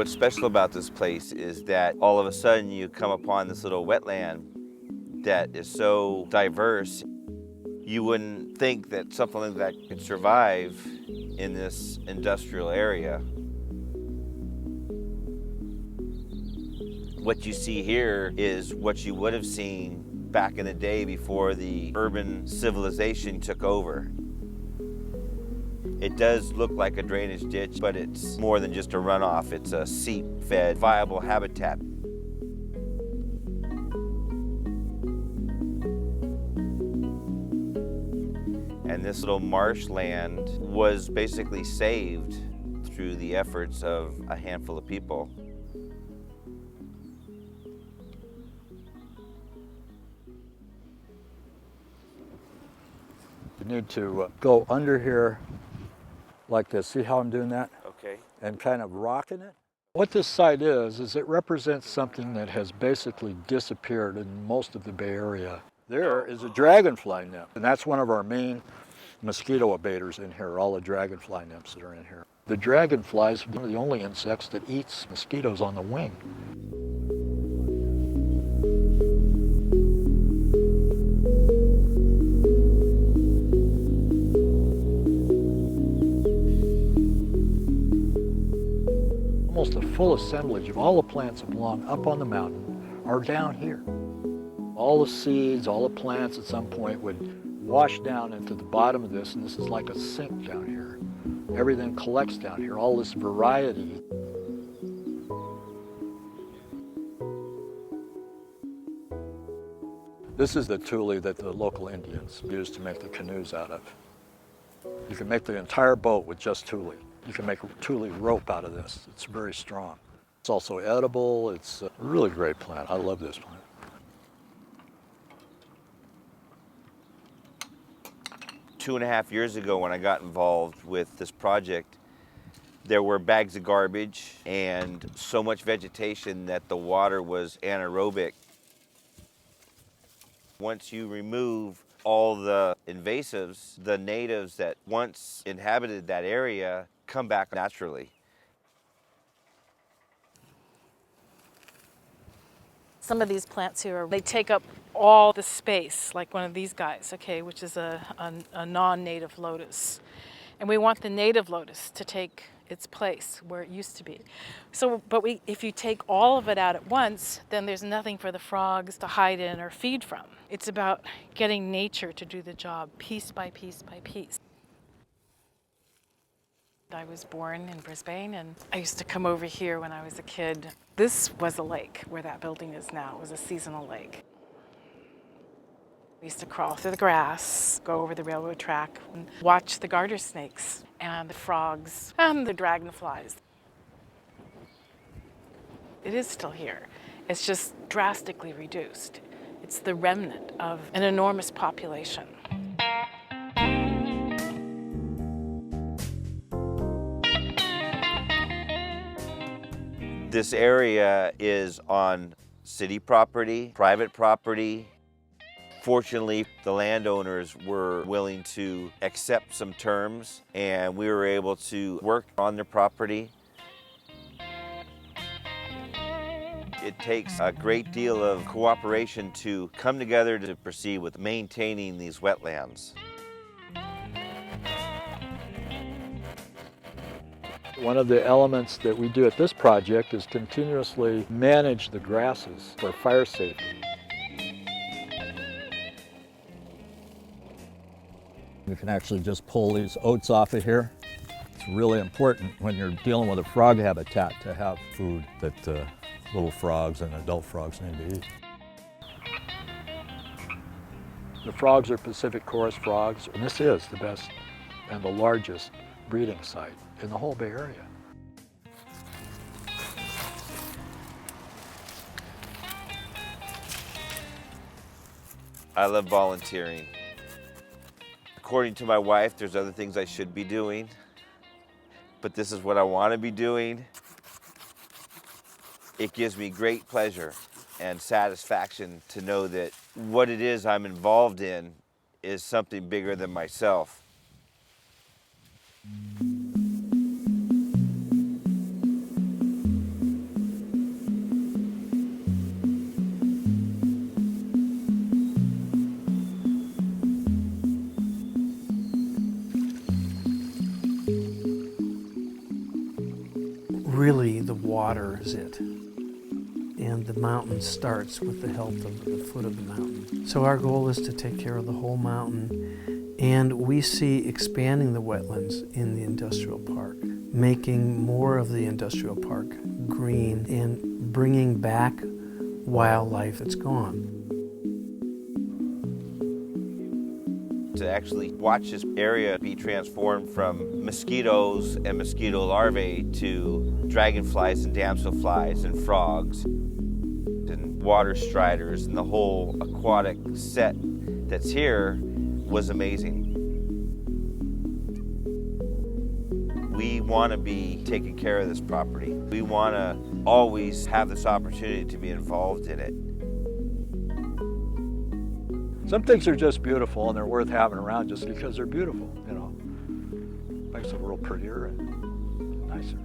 What's special about this place is that all of a sudden you come upon this little wetland that is so diverse. You wouldn't think that something like that could survive in this industrial area. What you see here is what you would have seen back in the day before the urban civilization took over. It does look like a drainage ditch, but it's more than just a runoff. It's a seep-fed, viable habitat. And this little marshland was basically saved through the efforts of a handful of people. You need to go under here like this. See how I'm doing that? Okay. And kind of rocking it. What this site is it represents something that has basically disappeared in most of the Bay Area. There is a dragonfly nymph, and that's one of our main mosquito abaters in here, all the dragonfly nymphs that are in here. The dragonfly is one of the only insects that eats mosquitoes on the wing. Almost a full assemblage of all the plants that belong up on the mountain are down here. All the seeds, all the plants at some point would wash down into the bottom of this, and this is like a sink down here. Everything collects down here, all this variety. This is the tule that the local Indians used to make the canoes out of. You can make the entire boat with just tule. You can make a tule rope out of this. It's very strong. It's also edible. It's a really great plant. I love this plant. 2.5 years ago when I got involved with this project, there were bags of garbage and so much vegetation that the water was anaerobic. Once you remove all the invasives, the natives that once inhabited that area come back naturally. Some of these plants here, they take up all the space, like one of these guys, okay, which is a non-native lotus. And we want the native lotus to take its place where it used to be. So, if you take all of it out at once, then there's nothing for the frogs to hide in or feed from. It's about getting nature to do the job piece by piece by piece. I was born in Brisbane, and I used to come over here when I was a kid. This was a lake where that building is now. It was a seasonal lake. We used to crawl through the grass, go over the railroad track, and watch the garter snakes and the frogs and the dragonflies. It is still here. It's just drastically reduced. It's the remnant of an enormous population. This area is on city property, private property. Fortunately, the landowners were willing to accept some terms, and we were able to work on their property. It takes a great deal of cooperation to come together to proceed with maintaining these wetlands. One of the elements that we do at this project is continuously manage the grasses for fire safety. You can actually just pull these oats off of here. It's really important when you're dealing with a frog habitat to have food that little frogs and adult frogs need to eat. The frogs are Pacific Chorus frogs, and this is the best and the largest breeding site in the whole Bay Area. I love volunteering. According to my wife, there's other things I should be doing, but this is what I want to be doing. It gives me great pleasure and satisfaction to know that what it is I'm involved in is something bigger than myself. really the water is it. And the mountain starts with the health of the foot of the mountain. So our goal is to take care of the whole mountain, and we see expanding the wetlands in the industrial park, making more of the industrial park green and bringing back wildlife that's gone. To actually watch this area be transformed from mosquitoes and mosquito larvae to dragonflies and damselflies and frogs and water striders and the whole aquatic set that's here was amazing. We want to be taking care of this property. We want to always have this opportunity to be involved in it. Some things are just beautiful and they're worth having around just because they're beautiful, you know. Makes the world prettier and nicer.